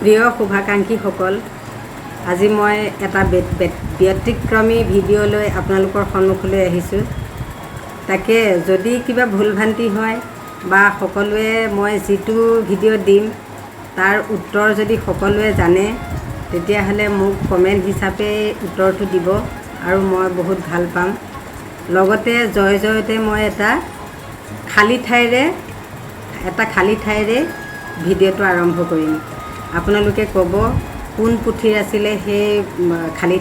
প্ৰিয় শুভাকাংক্ষীসকল, আজি মই এটা ব্যতিক্ৰমী ভিডিঅ' লৈ আপোনালোকৰ সন্মুখলৈ আহিছোঁ। তাকে যদি কিবা ভুল ভ্ৰান্তি হয় বা সকলোৱে মই যিটো ভিডিঅ' দিম তাৰ উত্তৰ যদি সকলোৱে জানে, তেতিয়াহ'লে মোক কমেণ্ট হিচাপে উত্তৰটো দিব আৰু মই বহুত ভাল পাম। লগতে জয়তে মই এটা খালী ঠাইৰে ভিডিঅ'টো আৰম্ভ কৰিম। আপোনালোকে ক'ব কোন পুথিৰ আছিলে সেই খালী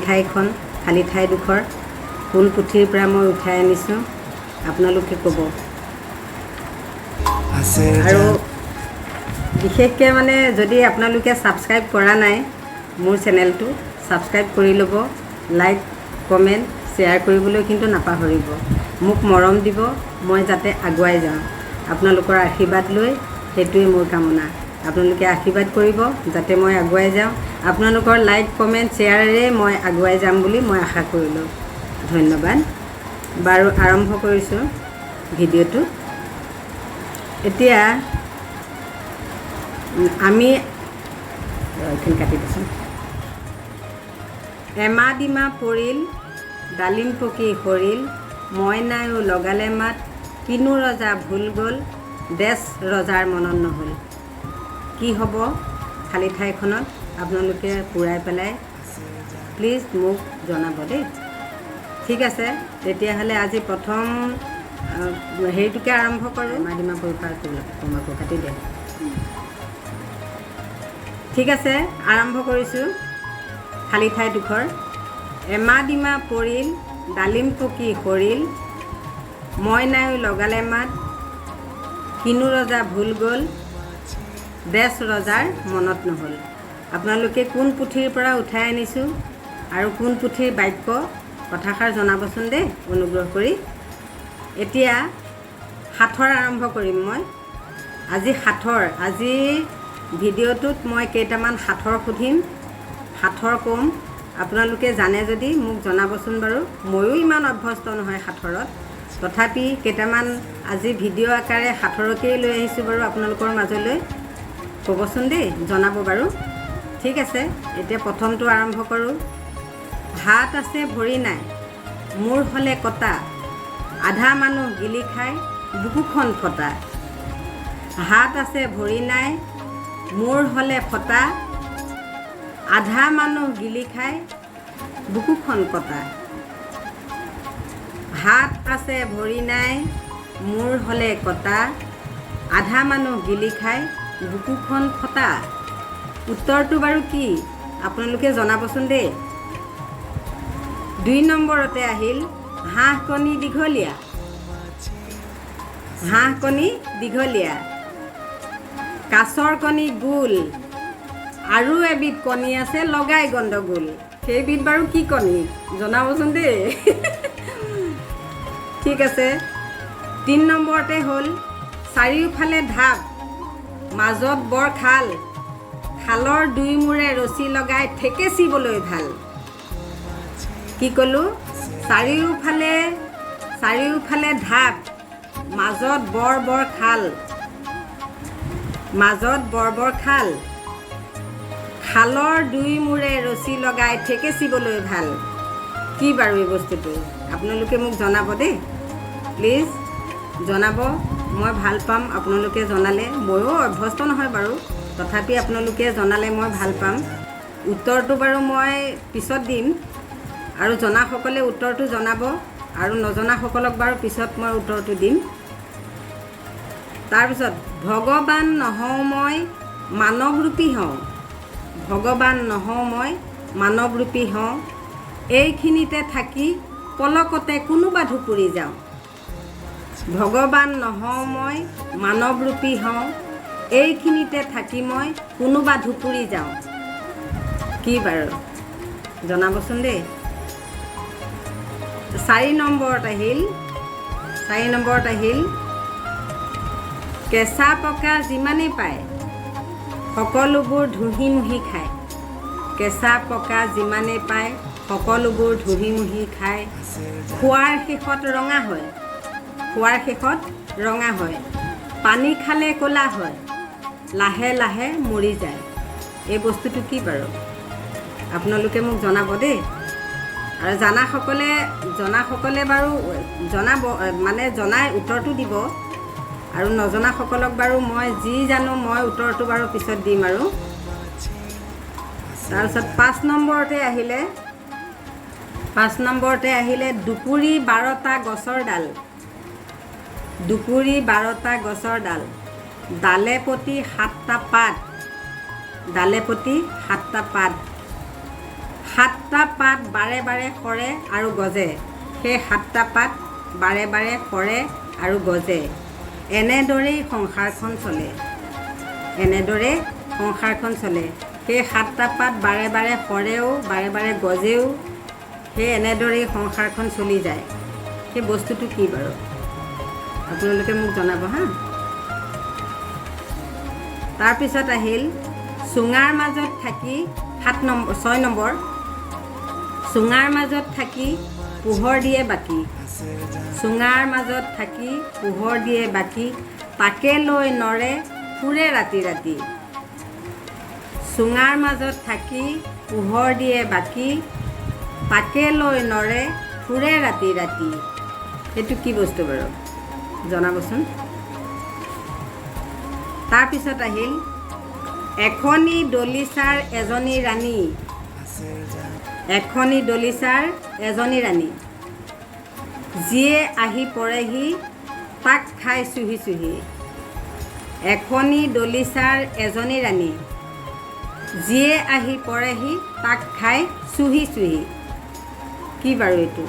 ঠাইডোখৰ, কোন পুথিৰ পৰা মই উঠাই আনিছোঁ, আপোনালোকে ক'ব। আৰু বিশেষকৈ মানে যদি আপোনালোকে ছাবস্ক্ৰাইব কৰা নাই মোৰ চেনেলটো, ছাবস্ক্ৰাইব কৰি ল'ব, লাইক কমেণ্ট শ্বেয়াৰ কৰিবলৈ কিন্তু নাপাহৰিব। মোক মৰম দিব, মই যাতে আগুৱাই যাওঁ। আপোনালোকৰ আশীৰ্বাদ লৈ সেইটোৱে মোৰ কামনা। আপোনালোকে আশীৰ্বাদ কৰিব যাতে মই আগুৱাই যাওঁ। আপোনালোকৰ লাইক কমেণ্ট শ্বেয়াৰেৰে মই আগুৱাই যাম বুলি মই আশা কৰিলোঁ। ধন্যবাদ। বাৰু আৰম্ভ কৰিছোঁ ভিডিঅ'টো। এতিয়া আমি এইখিনি কাটি দিছোঁ। এমাহ দিমা পৰিল, ডালিম পকি সৰিল, মইনায়ো লগালে মাত, কিনো ৰজা ভুল গ'ল, দেশ ৰজাৰ মনত নহ'ল। কি হ'ব খালী ঠাইখনত আপোনালোকে পূৰাই পেলাই প্লিজ মোক জনাব দেই। ঠিক আছে, তেতিয়াহ'লে আজি প্ৰথম হেৰিটোকে আৰম্ভ কৰোঁ। মাদিমা পৰিপাৰ তোমাকো কাটি দে। ঠিক আছে, আৰম্ভ কৰিছোঁ। খালী ঠাইডোখৰ। এমাহ দিমা পৰিল, ডালিম পকি সৰিল, মইনায়ো লগালে মাত, কিনো ৰজা ভুল গ'ল, দেশ ৰজাৰ মনত নহ'ল। আপোনালোকে কোন পুথিৰ পৰা উঠাই আনিছোঁ আৰু কোন পুথিৰ বাক্য কথাষাৰ জনাবচোন দেই অনুগ্ৰহ কৰি। এতিয়া সাঁথৰ আৰম্ভ কৰিম মই। আজি ভিডিঅ'টোত মই কেইটামান সাঁথৰ সুধিম, সাঁথৰ ক'ম। আপোনালোকে জানে যদি মোক জনাবচোন বাৰু। ময়ো ইমান অভ্যস্ত নহয় সাঁথৰত, তথাপি কেইটামান আজি ভিডিঅ' আকাৰে সাঁথৰকেই লৈ আহিছোঁ বাৰু আপোনালোকৰ মাজলৈ। ক'বচোন দেই, জনাব বাৰু। ঠিক আছে, এতিয়া প্ৰথমটো আৰম্ভ কৰোঁ। হাত আছে ভৰি নাই, মূৰ হ'লে কটা, আধা মানুহ গিলি খাই বুকুখন ফটা। হাত আছে ভৰি নাই, মূৰ হ'লে ফটা, আধা মানুহ গিলি খাই বুকুখন কটা। হাত আছে ভৰি নাই, মূৰ হ'লে কটা, আধা মানুহ গিলি খাই বুকুখন ফটা। উত্তৰটো বাৰু কি আপোনালোকে জনাবচোন দেই। 2 নম্বৰতে আহিল হাঁহ কণী দীঘলীয়া। হাঁহ কণী দীঘলীয়া, কাছৰ কণী গোল, আৰু এবিধ কণী আছে লগাই গণ্ডগোল। সেইবিধ বাৰু কি কণী জনাবচোন দেই। ঠিক আছে, 3 নম্বৰতে হ'ল চাৰিওফালে ঢাপ, মাজত বৰ খাল, খালৰ 2 মূৰে ৰছী লগাই ঠেকেচিবলৈ ভাল। কি ক'লোঁ? চাৰিওফালে ঢাপ, মাজত বৰ খাল, খালৰ 2 মূৰে ৰছী লগাই ঠেকেচিবলৈ ভাল। কি বাৰু এই বস্তুটো আপোনালোকে মোক জনাব দেই, প্লিজ জনাব। মই ভাল পাম আপোনালোকে জনালে। ময়ো অভ্যস্ত নহয় বাৰু, তথাপি আপোনালোকে জনালে মই ভাল পাম। উত্তৰটো বাৰু মই পিছত দিম, আৰু জনাসকলে উত্তৰটো জনাব, আৰু নজনাসকলক বাৰু পিছত মই উত্তৰটো দিম। তাৰপিছত ভগৱান নহওঁ মই মানৱৰূপী হওঁ, ভগৱান নহওঁ মই মানৱৰূপী হওঁ, এইখিনিতে থাকি পলকতে কোনোবা ধুপুৰি যাওঁ। ভগৱান নহওঁ মই মানৱৰূপী হওঁ, এইখিনিতে থাকি মই কোনোবা ধুপুৰি যাওঁ। কি বাৰু জনাবচোন দেই। 4 নম্বৰত আহিল কেঁচা পকা যিমানেই পায় সকলোবোৰ ধুহি মুহি খায়। কেঁচা পকা যিমানেই পায় সকলোবোৰ ধুহি মুহি খায়। খোৱাৰ শেষত ৰঙা হয়, পানী খালে ক'লা হয়, লাহে লাহে মৰি যায়। এই বস্তুটো কি বাৰু আপোনালোকে মোক জনাব দেই। আৰু জনাসকলে বাৰু জনাব, মানে জনাই উত্তৰটো দিব। আৰু নজনাসকলক বাৰু মই যি জানো মই উত্তৰটো বাৰু পিছত দিম। আৰু তাৰপিছত 5 নম্বৰতে আহিলে দুপুৰি 12টা গছৰ ডাল। দুপুৰি 12টা গছৰ ডাল, ডালে প্ৰতি 7টা পাত। ডালে প্ৰতি 7টা পাত। 7টা পাত বাৰে বাৰে সৰে আৰু গজে। সেই 7টা পাত বাৰে বাৰে সৰে আৰু গজে। এনেদৰেই সংসাৰখন চলে। এনেদৰে সংসাৰখন চলে। সেই 7টা পাত বাৰে বাৰে সৰেও, বাৰে বাৰে গজেও। সেই এনেদৰেই সংসাৰখন চলি যায়। সেই বস্তুটো কি বাৰু আপোনালোকে মোক জনাব হা। তাৰপিছত আহিল চুঙাৰ মাজত থাকি 6 নম্বৰ, চুঙাৰ মাজত থাকি পোহৰ দিয়ে বাকী। চুঙাৰ মাজত থাকি পোহৰ দিয়ে বাকী, তাকে লৈ নৰে ফুৰে ৰাতি ৰাতি। চুঙাৰ মাজত থাকি পোহৰ দিয়ে বাকী, তাকে লৈ নৰে ফুৰে ৰাতি ৰাতি। সেইটো কি বস্তু বাৰু জনাবচোন। তাৰপিছত আহিল এখনি দলিচাৰ এজনী ৰাণী। এখনি দলিচাৰ এজনী ৰাণী, যিয়ে আহি পৰেহি তাক খাই চুহি চুহি। এখনি দলিচাৰ এজনী ৰাণী, যিয়ে আহি পৰেহি তাক খাই চুহি চুহি। কি বাৰু এইটো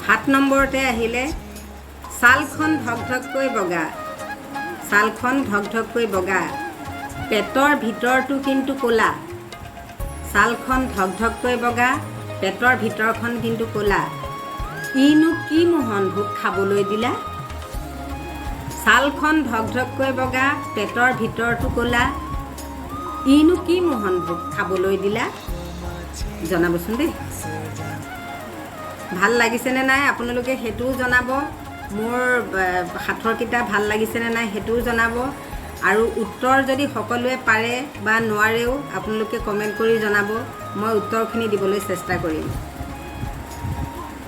7 নম্বৰতে আহিলে ছালখন ঢকঢককৈ বগা। ছালখন ঢকঢককৈ বগা, পেটৰ ভিতৰটো কিন্তু ক'লা। ছালখন ঢকঢককৈ বগা, পেটৰ ভিতৰখন কিন্তু ক'লা। ইনো কি মোহন ভোগ খাবলৈ দিলা। ছালখন ঢকঢককৈ বগা, পেটৰ ভিতৰটো ক'লা। ইনো কি মোহন ভোগ খাবলৈ দিলা। জনাবচোন দেই। ভাল লাগিছেনে নাই আপোনালোকে সেইটোও জনাব। মোৰ সাঁথৰকেইটা ভাল লাগিছেনে নাই সেইটোও জনাব। আৰু উত্তৰ যদি সকলোৱে পাৰে বা নোৱাৰেও আপোনালোকে কমেণ্ট কৰি জনাব। মই উত্তৰখিনি দিবলৈ চেষ্টা কৰিম।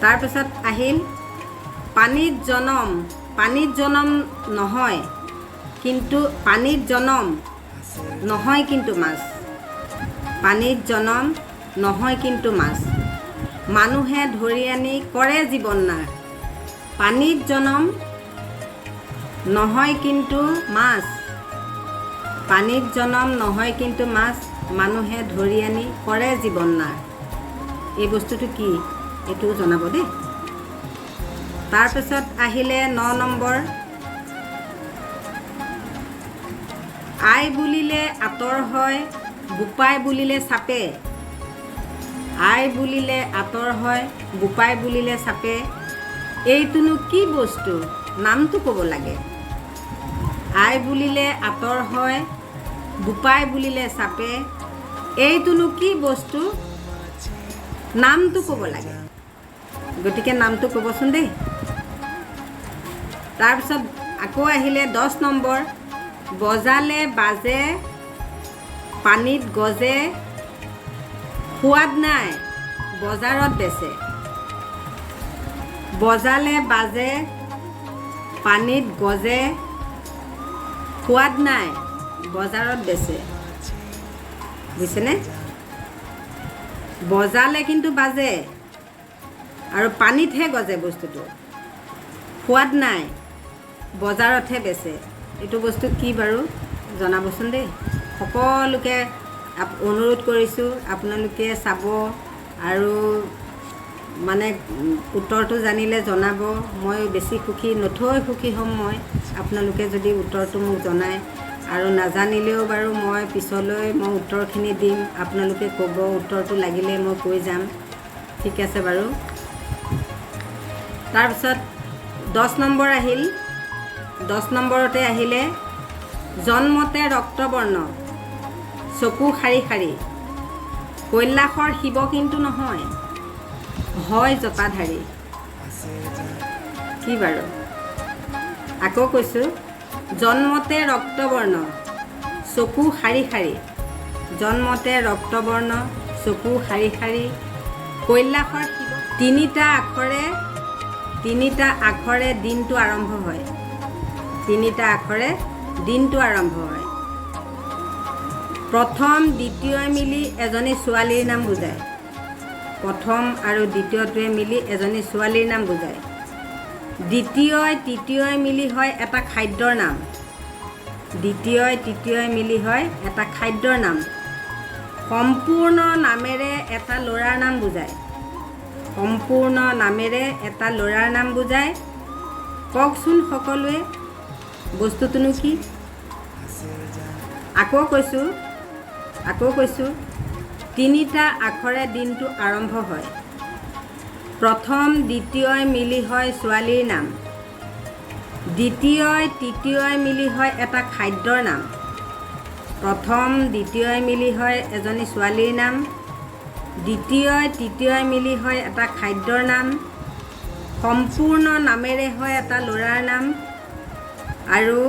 তাৰপিছত আহিল পানীত জনম। পানীত জনম নহয় কিন্তু পানীত জনম নহয় কিন্তু মাছ। পানীত জনম নহয় কিন্তু মাছ, মানুহে ধৰি আনি কৰে জীৱন নাশ। পানীত জনম নহয় কিন্তু মাছ। পানীত জনম নহয় কিন্তু মাছ, মানুহে ধৰি আনি কৰে জীৱন নাশ। এই বস্তুটো কি এইটোও জনাব দেই। তাৰপিছত আহিলে 9 নম্বৰ, আই বুলিলে আঁতৰ হয়, বোপাই বুলিলে চাপে। আই বুলিলে আঁতৰ হয়, বোপাই বুলিলে চাপে। এইটোনো কি বস্তু নামটো ক'ব লাগে। আই বুলিলে আঁতৰ হয়, বোপাই বুলিলে চাপে। এইটোনো কি বস্তু নামটো ক'ব লাগে। গতিকে নামটো ক'বচোন দেই। তাৰপিছত আকৌ আহিলে 10 নম্বৰ, বজালে বাজে পানীত গজে, সোৱাদ নাই বজাৰত বেচে। বজালে বাজে পানীত গজে, সোৱাদ নাই বজাৰত বেচে। বুজিছেনে? বজালে কিন্তু বাজে আৰু পানীতহে গজে বস্তুটো। সোৱাদ নাই বজাৰতহে বেচে। এইটো বস্তু কি বাৰু জনাবচোন দেই। সকলোকে অনুৰোধ কৰিছোঁ আপোনালোকে চাব আৰু মানে উত্তৰটো জানিলে জনাব। মই বেছি সুখী, নথৈ সুখী হ'ম মই আপোনালোকে যদি উত্তৰটো মোক জনায়। আৰু নাজানিলেও বাৰু মই পিছলৈ মই উত্তৰখিনি দিম। আপোনালোকে ক'ব উত্তৰটো লাগিলে মই কৈ যাম। ঠিক আছে বাৰু। তাৰপিছত 10 নম্বৰ আহিল। 10 নম্বৰতে আহিলে জন্মতে ৰক্তবৰ্ণ, চকু শাৰী শাৰী। কৈলাসৰ শিৱ কিন্তু নহয়, হয় জটাধাৰী। কি বাৰু আকৌ কৈছোঁ, জন্মতে ৰক্তবৰ্ণ চকু শাৰী শাৰী জন্মতে ৰক্তবৰ্ণ চকু শাৰী শাৰী কৈলাসৰ শিৱ তিনিটা আখৰে দিনটো আৰম্ভ হয় তিনিটা আখৰে দিনটো আৰম্ভ হয় প্ৰথম দ্বিতীয় মিলি এজনী ছোৱালীৰ নাম বুজায় প্ৰথম আৰু দ্বিতীয়টোৱে মিলি এজনী ছোৱালীৰ নাম বুজায় তৃতীয় মিলি হয় এটা খাদ্যৰ নাম তৃতীয় মিলি হয় এটা খাদ্যৰ নাম সম্পূৰ্ণ নামেৰে এটা ল'ৰাৰ নাম বুজায় সম্পূৰ্ণ নামেৰে এটা ল'ৰাৰ নাম বুজায় কওকচোন সকলোৱে বস্তুটোনো কি আকৌ কৈছোঁ তিনিটা আখৰে দিনটো আৰম্ভ হয় প্ৰথম দ্বিতীয় মিলি হয় ছোৱালীৰ নাম তৃতীয় মিলি হয় এটা খাদ্যৰ নাম প্ৰথম দ্বিতীয় মিলি হয় এজনী ছোৱালীৰ নাম তৃতীয় মিলি হয় এটা খাদ্যৰ নাম সম্পূৰ্ণ নামেৰে হয় এটা ল'ৰাৰ নাম আৰু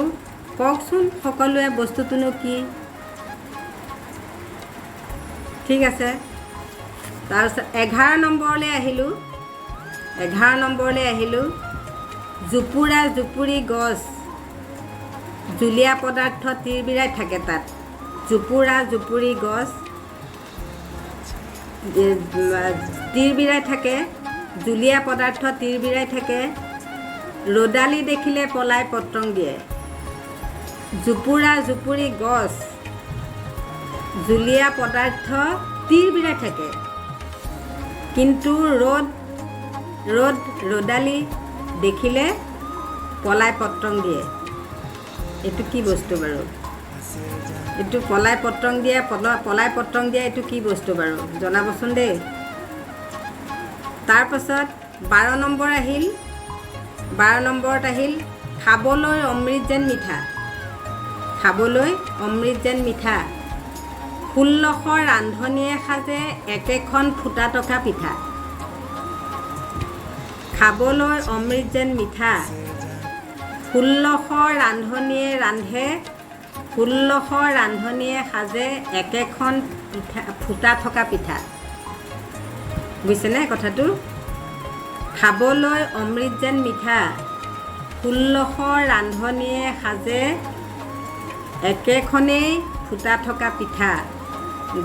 কওকচোন সকলোৱে বস্তুটোনো কি ঠিক আছে তাৰপিছত 11 নম্বৰলৈ আহিলোঁ জুপুৰা জুপুৰি গছ জুলীয়া পদাৰ্থ তিৰবিৰাই থাকে তাত জুপুৰা জুপুৰি গছ তিৰবিৰাই থাকে জুলীয়া পদাৰ্থ তিৰবিৰাই থাকে ৰ'দালি দেখিলে পলাই পত্ৰং দিয়ে জুপুৰা জুপুৰি গছ জুলীয়া পদাৰ্থ তিৰবিৰাই থাকে কিন্তু ৰ'দালি দেখিলে পলাই পত্ৰং দিয়ে এইটো কি বস্তু বাৰু এইটো পলাই পত্ৰং দিয়া এইটো কি বস্তু বাৰু জনাবচোন দেই তাৰপাছত 12 নম্বৰত আহিল খাবলৈ অমৃত যেন মিঠা 1600 ৰান্ধনীয়ে সাজে একেখন ফুটা টকা পিঠা খাবলৈ অমৃত যেন মিঠা 1600 ৰান্ধনীয়ে ৰান্ধে 1600 ৰান্ধনীয়ে সাজে একেখন ফুটা থকা পিঠা বুজিছেনে কথাটো খাবলৈ অমৃত যেন মিঠা 1600 ৰান্ধনীয়ে সাজে একেখনেই ফুটা থকা পিঠা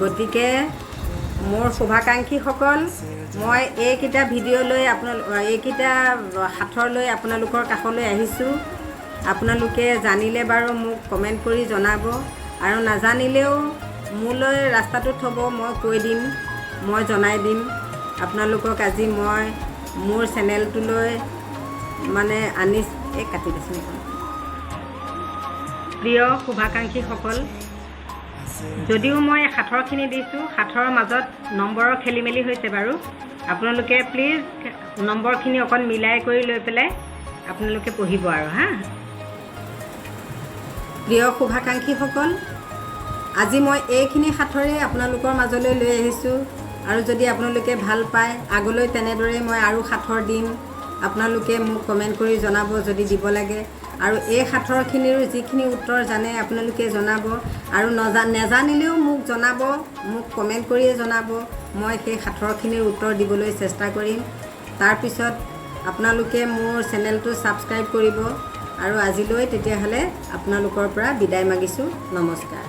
গতিকে মোৰ শুভাকাংক্ষীসকল মই এইকেইটা ভিডিঅ' লৈ এইকেইটা সাঁথৰ লৈ আপোনালোকৰ কাষলৈ আহিছোঁ আপোনালোকে জানিলে বাৰু মোক কমেণ্ট কৰি জনাব আৰু নাজানিলেও মোলৈ ৰাস্তাটো থ'ব মই কৈ দিম মই জনাই দিম আপোনালোকক আজি মই মোৰ চেনেলটোলৈ মানে কাটি দিছোঁ প্ৰিয় শুভাকাংক্ষীসকল যদিও মই সাঁথৰখিনি দিছোঁ সাঁথৰৰ মাজত নম্বৰৰ খেলি মেলি হৈছে বাৰু আপোনালোকে প্লিজ নম্বৰখিনি অকণ মিলাই কৰি লৈ পেলাই আপোনালোকে পঢ়িব আৰু প্ৰিয় শুভাকাংক্ষীসকল আজি মই এইখিনি সাঁথৰে আপোনালোকৰ মাজলৈ লৈ আহিছোঁ আৰু যদি আপোনালোকে ভাল পায় আগলৈ তেনেদৰে মই আৰু সাঁথৰ দিম আপোনালোকে মোক কমেণ্ট কৰি জনাব যদি দিব লাগে আৰু এই সাঁথৰখিনিৰ যিখিনি উত্তৰ জানে আপোনালোকে জনাব আৰু নেজানিলেও মোক জনাব মোক কমেণ্ট কৰিয়ে জনাব মই সেই সাঁথৰখিনিৰ উত্তৰ দিবলৈ চেষ্টা কৰিম তাৰপিছত আপোনালোকে মোৰ চেনেলটো ছাবস্ক্ৰাইব কৰিব আৰু আজিলৈ তেতিয়াহ'লে আপোনালোকৰ পৰা বিদায় মাগিছোঁ নমস্কাৰ